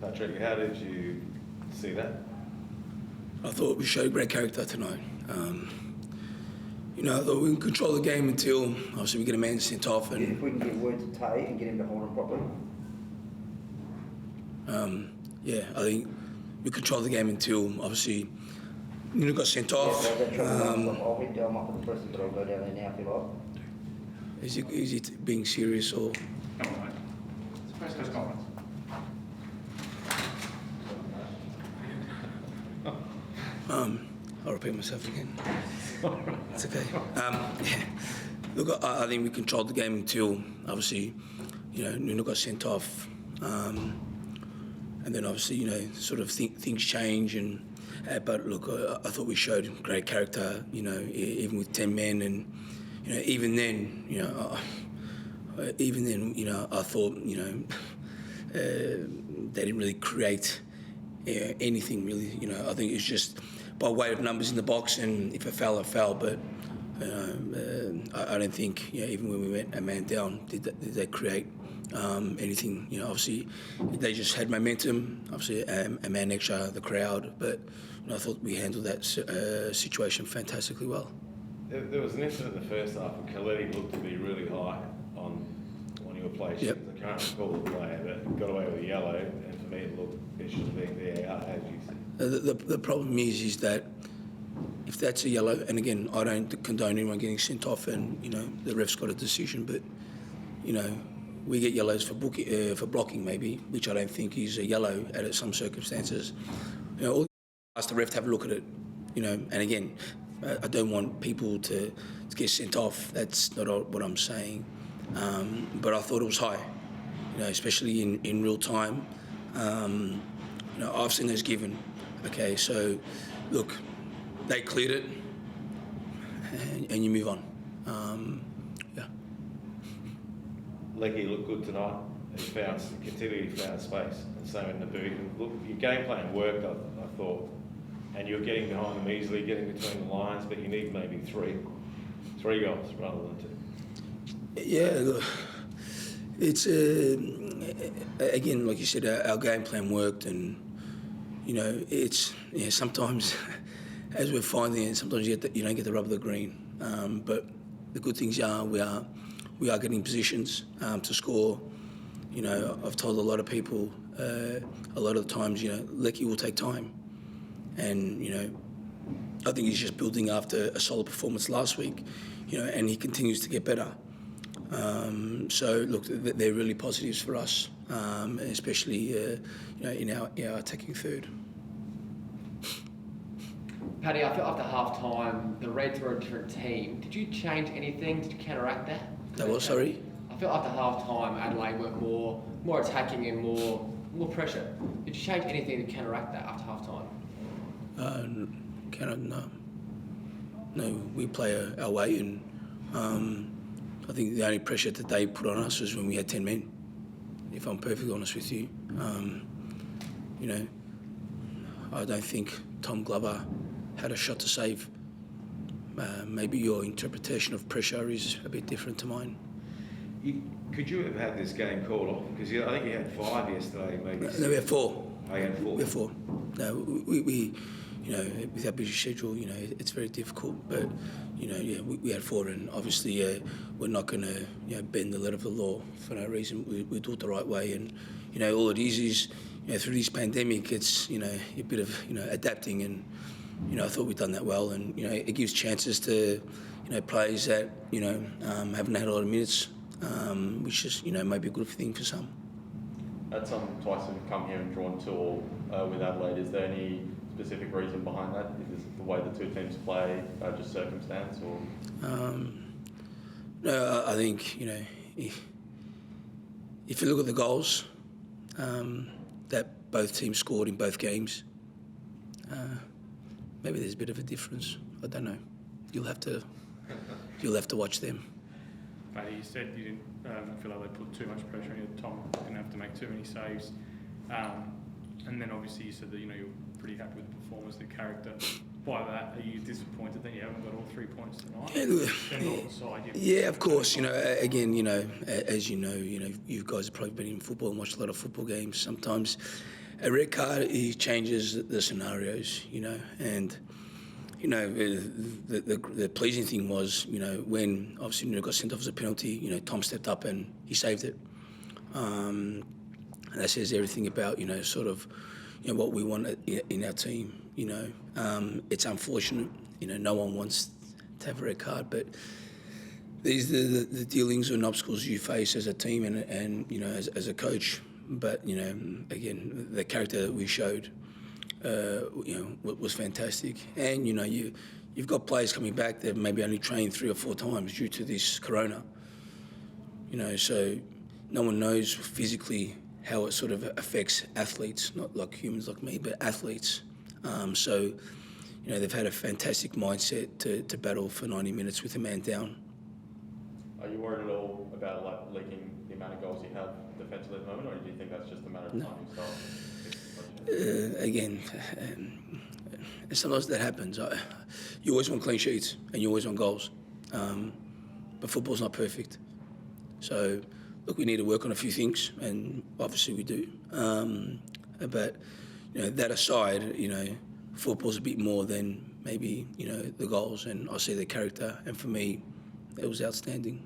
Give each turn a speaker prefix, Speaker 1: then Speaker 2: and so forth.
Speaker 1: Patrick, how did you see that?
Speaker 2: I thought we showed great character tonight. I thought we can control the game until obviously we get a man sent off. And
Speaker 3: if we can get word to Tay and get him to hold him properly.
Speaker 2: I think we controlled the game until obviously Nuno got sent off.
Speaker 3: I'll head down up with the person, but I'll go down there now if you like.
Speaker 2: Is he being serious or?
Speaker 4: Come on, mate. It's press conference.
Speaker 2: I'll repeat myself again. It's okay. Look, I think we controlled the game until obviously, Nuno got sent off, and then obviously, sort of things change. And but look, I thought we showed great character. Even with 10 men, and even then, I thought, they didn't really create anything really. I think it's just by way of numbers in the box, and if it fell, it fell. But I don't think, even when we went a man down, did they create anything? Obviously they just had momentum. Obviously a man extra, the crowd. But I thought we handled that situation fantastically well.
Speaker 1: There was an incident in the first half, and Khaledi looked to be really high on your play.
Speaker 2: Yep.
Speaker 1: I can't recall the play, but got away with a yellow, and for me it should have been there, as you said.
Speaker 2: The problem is that if that's a yellow, and again, I don't condone anyone getting sent off, and the ref's got a decision, but we get yellows for blocking maybe, which I don't think is a yellow at some circumstances. All ask the ref to have a look at it, and again, I don't want people to get sent off. That's not what I'm saying, but I thought it was high, especially in real time. I've seen those given. Okay, so look, they cleared it, and you move on.
Speaker 1: Leggy looked good tonight. He continually found space, and same in the boot. And look, your game plan worked, I thought, and you're getting behind them easily, getting between the lines. But you need maybe three goals rather than two.
Speaker 2: Yeah, look, it's again, like you said, our game plan worked, and it's sometimes, as we're finding it, sometimes you don't get the rub of the green. But the good things are we are getting positions to score. I've told a lot of people a lot of the times, Lecky will take time, and I think he's just building after a solid performance last week, and he continues to get better. So look, they're really positives for us, especially in our attacking third.
Speaker 5: Paddy, I feel after half time the Reds were a different team. Did you change anything to counteract that?
Speaker 2: That was, sorry?
Speaker 5: I feel after half time Adelaide were more attacking and more pressure. Did you change anything to counteract that after half time? No, we play our way, and I think the only pressure that they put on us was when we had 10 men, if I'm perfectly honest with you. I don't think Tom Glover had a shot to save. Maybe your interpretation of pressure is a bit different to mine.
Speaker 1: Could you have had this game called off? Because I think you had 5 yesterday, maybe.
Speaker 2: No, we had 4.
Speaker 1: Oh, you had 4?
Speaker 2: We had 4. No, we with our busy schedule, it's very difficult. But, we had 4, and obviously we're not going to, bend the letter of the law for no reason. We do it the right way, and, all it is, through this pandemic, it's, a bit of, adapting, and, I thought we've done that well, and, it gives chances to, players that, haven't had a lot of minutes, which is, maybe a good thing for some.
Speaker 4: At some twice we've come here and drawn 2 with Adelaide. Is there any specific reason behind that? Is it the way the 2 teams play, just circumstance, or?
Speaker 2: No, I think if you look at the goals that both teams scored in both games, maybe there's a bit of a difference. I don't know. You'll have to watch them.
Speaker 6: Paddy, you said you didn't feel like they put too much pressure on you. Tom didn't have to make too many saves. And then obviously you said that you're pretty happy with the performance, the character. By that, are you disappointed that you haven't got all 3 points tonight?
Speaker 2: Yeah, of course. Again, as you guys have probably been in football and watched a lot of football games. Sometimes a red card, it changes the scenarios, you know, and you know, the pleasing thing was, you know, when obviously Nuno got sent off as a penalty, you know, Tom stepped up and he saved it. And that says everything about, you know, sort of, you know, what we want in our team, you know. It's unfortunate, you know, no one wants to have a red card, but these are the dealings and obstacles you face as a team and you know, as a coach. But, you know, again, the character that we showed, you know, was fantastic. And, you know, you've got players coming back that maybe only trained 3 or 4 times due to this corona. You know, so no one knows physically how it sort of affects athletes, not like humans like me, but athletes. So, you know, they've had a fantastic mindset to battle for 90 minutes with a man down.
Speaker 4: Are you worried at all about like leaking the amount of goals you have defensively at the moment, or do you think that's just a matter of time yourself?
Speaker 2: Again, sometimes that happens. You always want clean sheets and you always want goals, but football's not perfect. So, look, we need to work on a few things, and obviously we do. But you know, that aside, you know, football's a bit more than maybe, you know, the goals, and I see the character, and for me, it was outstanding.